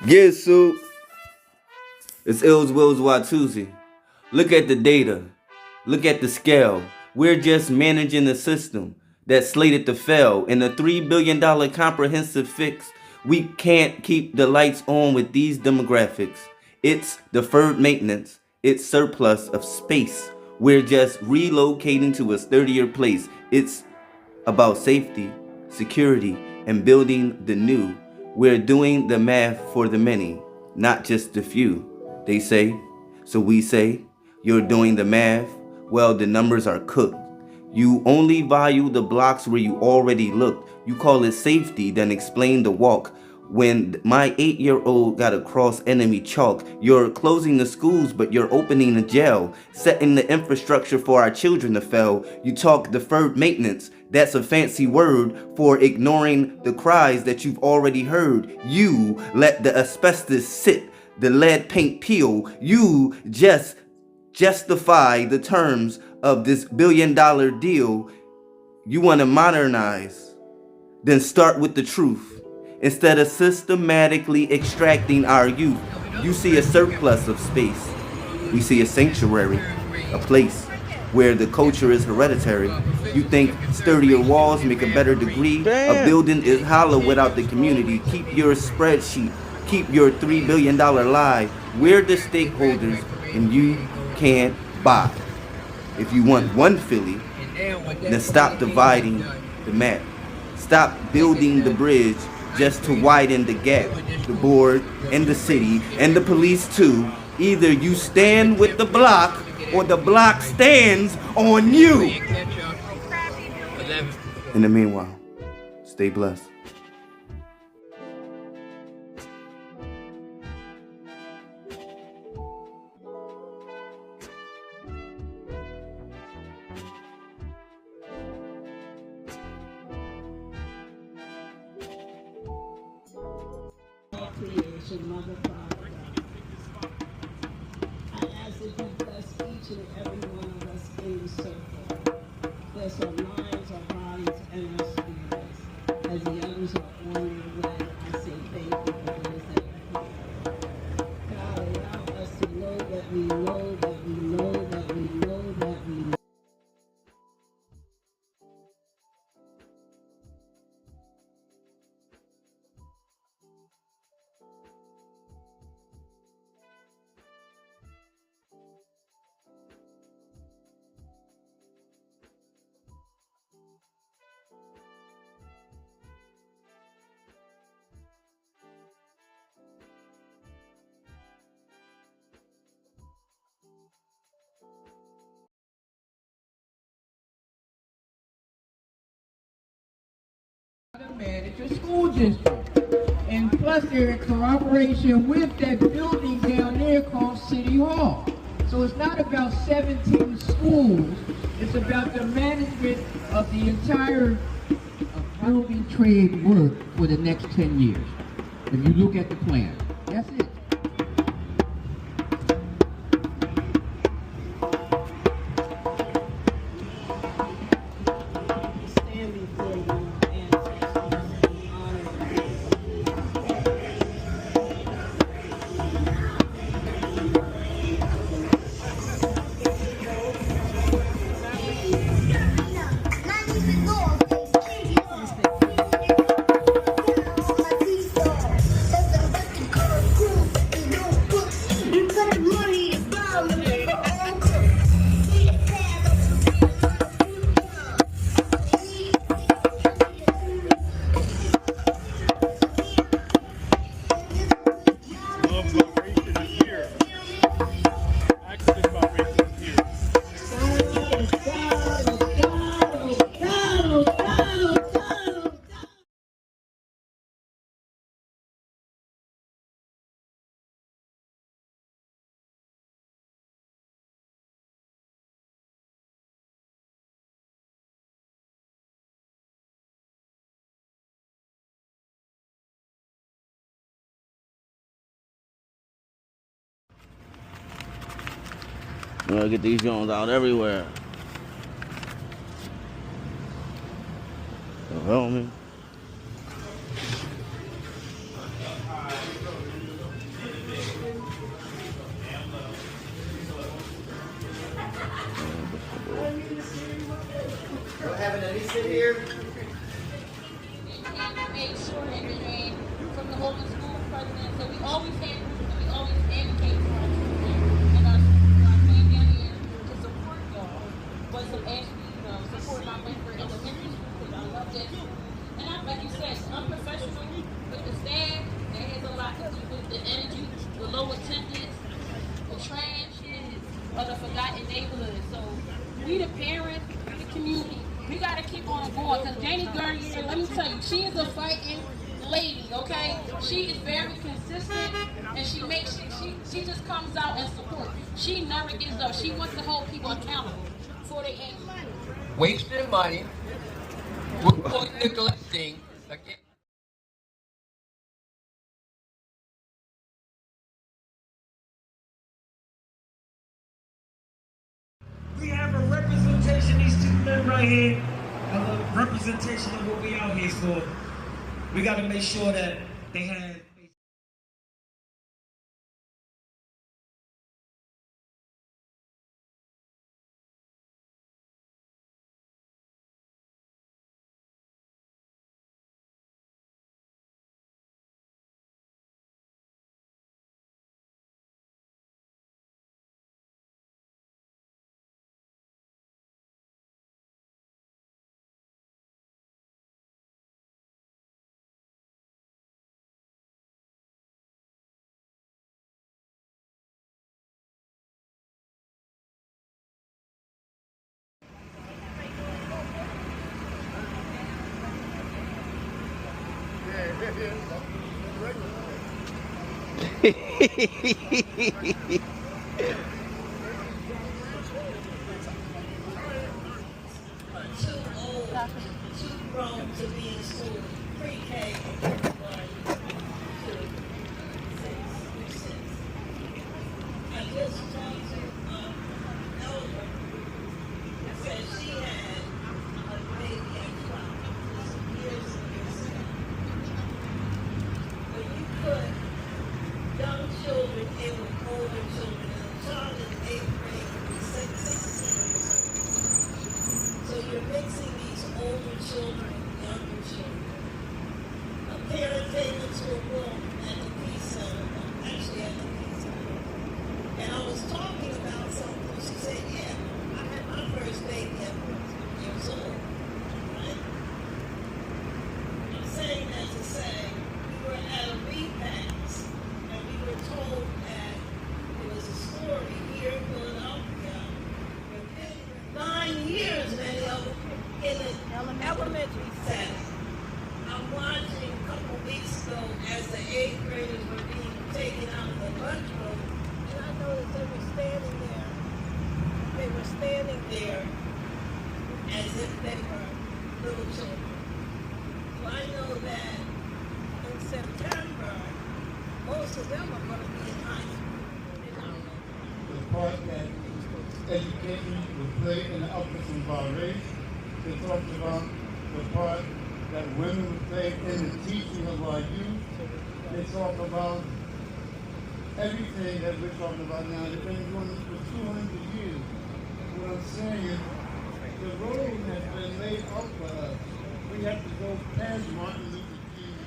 Yeah, so it's Ills Wills Watu'z. Look at the data. Look at the scale. We're just managing the system that's slated to fail. In a $3 billion comprehensive fix, we can't keep the lights on with these demographics. It's deferred maintenance. It's surplus of space. We're just relocating to a sturdier place. It's about safety, security, and building the new. We're doing the math for the many, not just the few. They say, so we say, you're doing the math. Well, the numbers are cooked. You only value the blocks where you already looked. You call it safety, then explain the walk. When my 8-year-old got across enemy chalk, you're closing the schools, but you're opening the jail, setting the infrastructure for our children to fail. You talk deferred maintenance. That's a fancy word for ignoring the cries that you've already heard. You let the asbestos sit, the lead paint peel. You just justify the terms of this billion-dollar deal. You want to modernize, then start with the truth. Instead of systematically extracting our youth, you see a surplus of space. We see a sanctuary, a place where the culture is hereditary. You think sturdier walls make a better degree? A building is hollow without the community. Keep your spreadsheet. Keep your $3 billion lie. We're the stakeholders and you can't buy. If you want one Philly, then stop dividing the map. Stop building the bridge just to widen the gap. The board and the city and the police too. Either you stand with the block or the block stands on you. In the meanwhile, stay blessed. Creation, Mother Father. I ask that you bless each and every one of us in the circle. Bless our minds, our bodies, and our spirits. As the others are on their way, I say thank you for those that are here. God, allow us to know that we know that we know that we know that we know. Manage a school district, and plus they're in cooperation with that building down there called City Hall. So it's not about 17 schools, it's about the management of the entire building trade work for the next 10 years. If you look at the plan, that's it. I'm gonna get these joints out everywhere. You feel me? Make sure everything from the whole school president. So we always advocate for our children and our family down here to support y'all. But some actually, support my Blankenburg elementary school because I love that school. And like you said, it's unprofessional with the staff. That has a lot to do with the energy, the low attendance, the trash, or the forgotten neighborhood. So we the parents, we the community. We gotta keep on going because Janie Gurrier, let me tell you, she is a fighting lady, okay? She is very consistent and she just comes out and supports. She never gives up. She wants to hold people accountable for their action. Wasting money, we're neglecting. Again. We have a representation, these two men right here, a representation of what we out here for. We got to make sure that they have. Too old, too grown to be in school, pre-K, 1, 2, 6. I just talked to Elder, said she had a baby at 12, years ago. When you put young children in with older children, and a child in 8th grade will be 16 years old. So you're mixing these older children and younger children. A parent came into a room at the Peace Center, actually at the Peace Center, and I was talking about something. She said, yeah, I had my first baby at 14 years old. Right? I'm saying that to say, we were at a repast, and we were told that there was a story here in Philadelphia, where 9 years, many of them, in an elementary setting. I'm watching a couple weeks ago as the 8th graders were being taken out of the lunchroom, and I noticed they were standing there. They were standing there as if they were little children. So I know that in September, most of them are going to be in high school. The part that education will play in the upwards of our race. They talked about the part that women will play in the teaching of our youth. They talk about everything that we're talking about now. They've been doing this for 200 years. What I'm saying is, the road has been laid out for us. We have to go past Martin Luther King.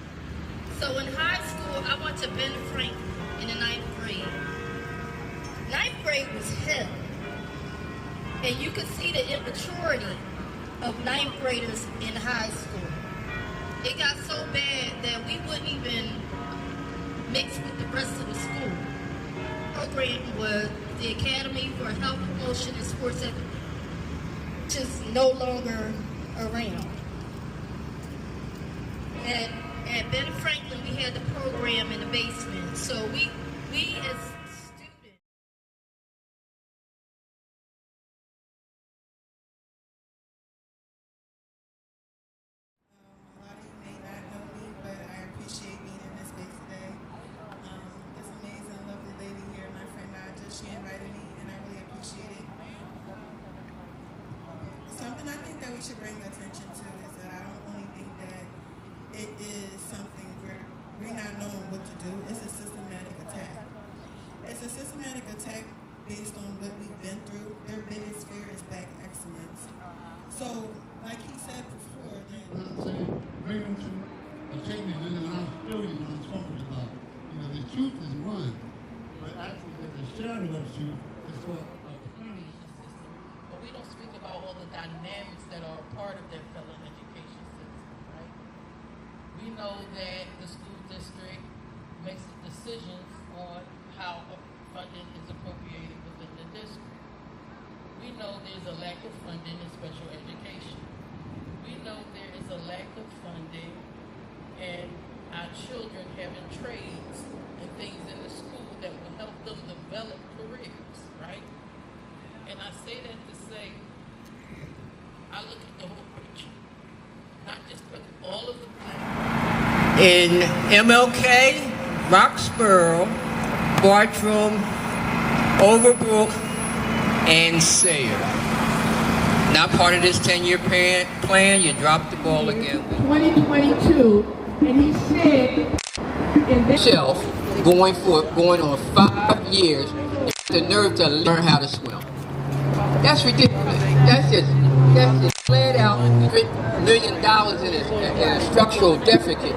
So in high school, I went to Ben Franklin in the 9th grade. 9th grade was hell. And you could see the immaturity of 9th graders in high school. It got so bad that we wouldn't even mix with the rest of the school. The program was the Academy for Health Promotion and Sports Education, which is no longer around. At Ben Franklin, we had the program in the basement. So we as students. A lot of you may not know me, but I appreciate being in this space today. This amazing, lovely lady here, my friend Naja, she invited me, and I really appreciate it. Something I think that we should bring attention to is that I don't only think that it is something where we're not knowing what to do. It's a systematic attack. It's a systematic attack based on what we've been through. Their biggest fear is back excellence. So, like he said, truth is one, but actually there's a sharing of truth is for a planning. But we don't speak about all the dynamics that are a part of that fellow education system, right? We know that the school district makes decisions on how funding is appropriated within the district. We know there's a lack of funding in special education. We know there is a lack of funding in our children having trades and things in the school that will help them develop careers, right? And I say that to say, I look at the whole picture, not just look at all of the plans. In MLK, Roxborough, Bartram, Overbrook, and Sayre. Not part of this 10-year plan, you dropped the ball again. 2022, and he said in that Shelf going on 5 years, the nerve to learn how to swim. That's ridiculous. That's just flat out $100 million in a structural deficit.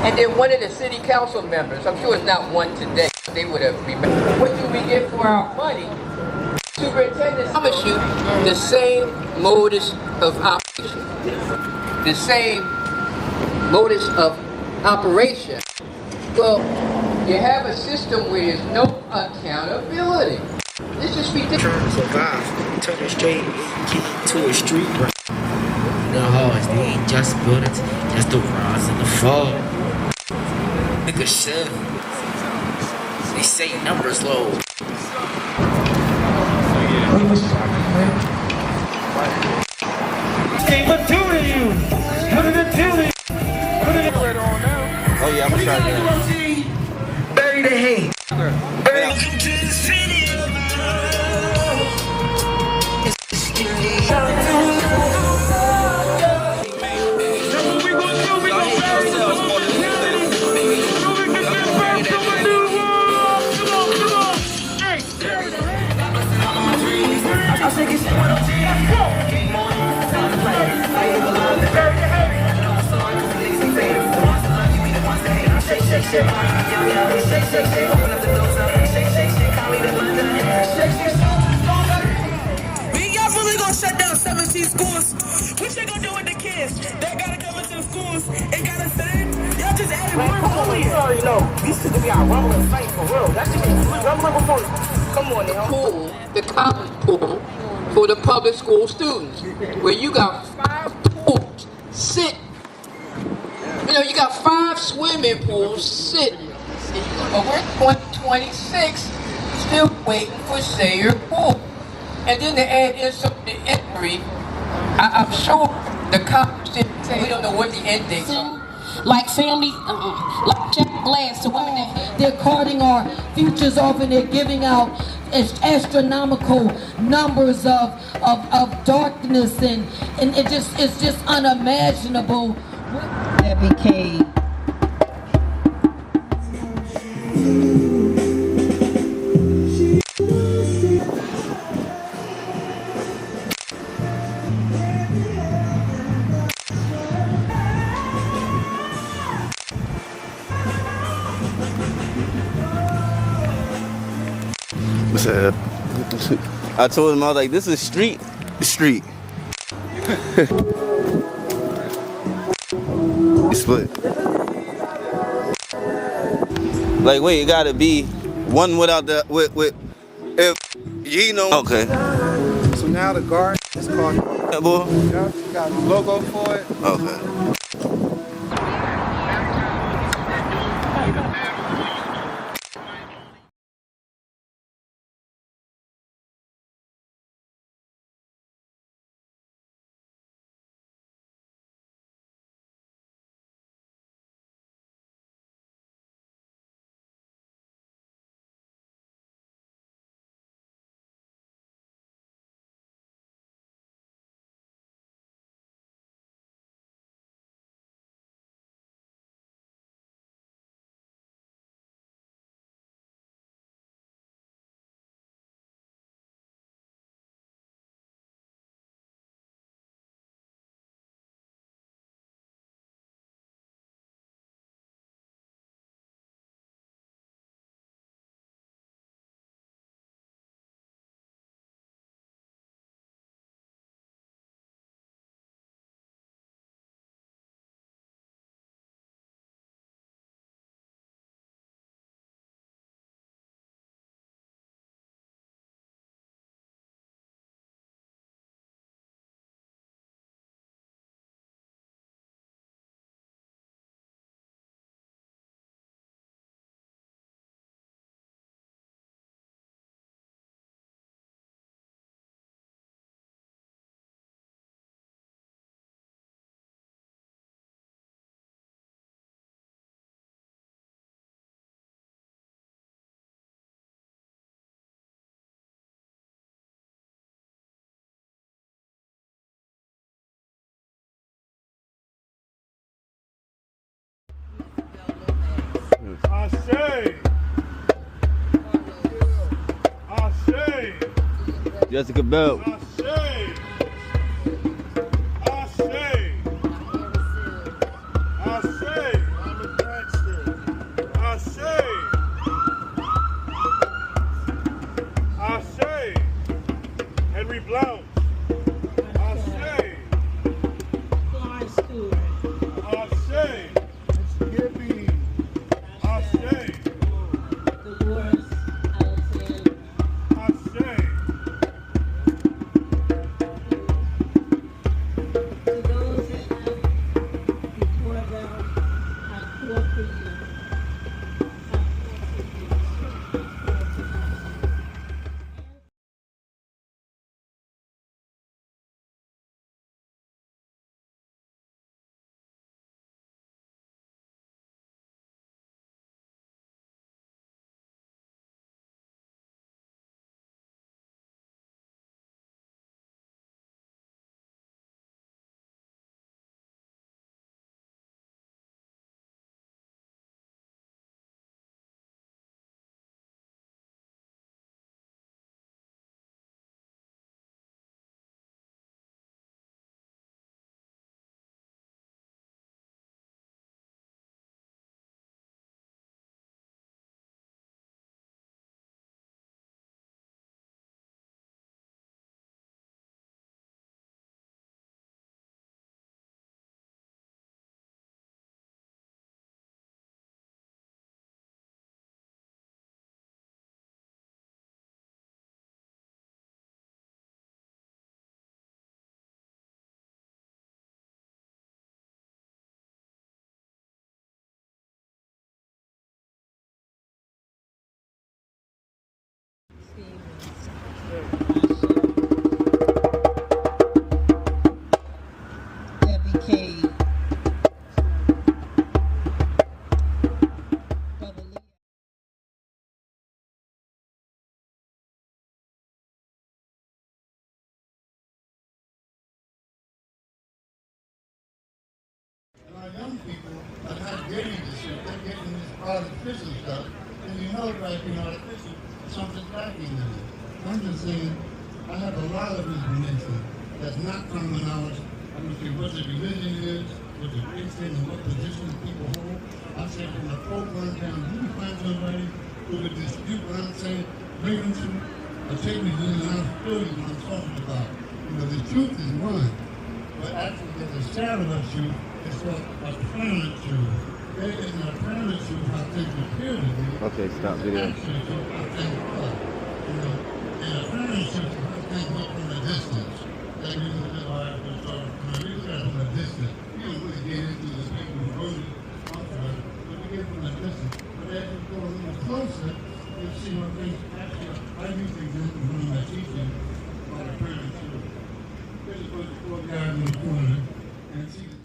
And then one of the city council members, I'm sure it's not one today, they would have remembered. What do we get for our money? Superintendent, I promise you, the same modus of operation. The same modus of operation. Well, you have a system where there's no accountability. This is ridiculous. Trying to survive, turning straight to a street. No, they ain't just buildings, just the rise and the fall. Nigga shit. They say numbers low. Hey, what do to you? What did it do to you? Oh yeah, I'm gonna try that. Bury the hate. Welcome to the city of Y'all really gonna shut down 17 schools? What they gonna do with the kids? They gotta come into the schools and gotta sing? Y'all just added more bullying. You already know. These kids be out rumbling fight for real. That's just rumbling before. Come on now. Pool, the common pool for the public school students, where you got 5 pools sit. You got 5 swimming pools sitting. But we're 2026, still waiting for Sayre Pool. And then to add insult to injury, I'm sure the cops didn't say we don't know what the end dates are. Like family, like Jack Glass to women that they're carting our futures off and they're giving out astronomical numbers of darkness and it's just unimaginable. That became What's up? I told him, I was like, this is street. Split. Like, wait, it gotta be one without the if you know. Okay. So now the guard is called. Yeah, boy. You got a logo for it. Okay. Ashe. Ashe. Jessica Bell. Ashe. Ashe. Ashe. I'm a gangster. Ashe. Ashe. Henry Blount. Ashe. Fly Stewart. Ashe. Skippy. Ashe. Dolores Alexander. Ashe. To those that have before them, I pour for you. Debbie Cade. Brother Lee. And our young people are not getting this shit. They're getting this artificial stuff. And you know, like, artificial, something's lacking in it. I'm just saying, I have a lot of information that's not common knowledge. I'm going to say what the religion is, what the race is, and what position people hold. I'm saying from the Pope run down, you can find somebody who would dispute what I'm saying, bring them to a table and I'll feel you what I'm talking about. The truth is one, but actually there's a shadow of truth. It's what apparent truth. There is an apparent truth how things appear to be. Okay, stop video. Actually, truth how things are. And apparent truth is how things look from a distance. That means that when we look at it from a distance, we don't really get into the people who wrote it off of us, but we get it from a distance. But as you go a little closer, you'll see what things actually I use the example when I'm teaching on apparent truth. This is what the poor guy in the corner and see the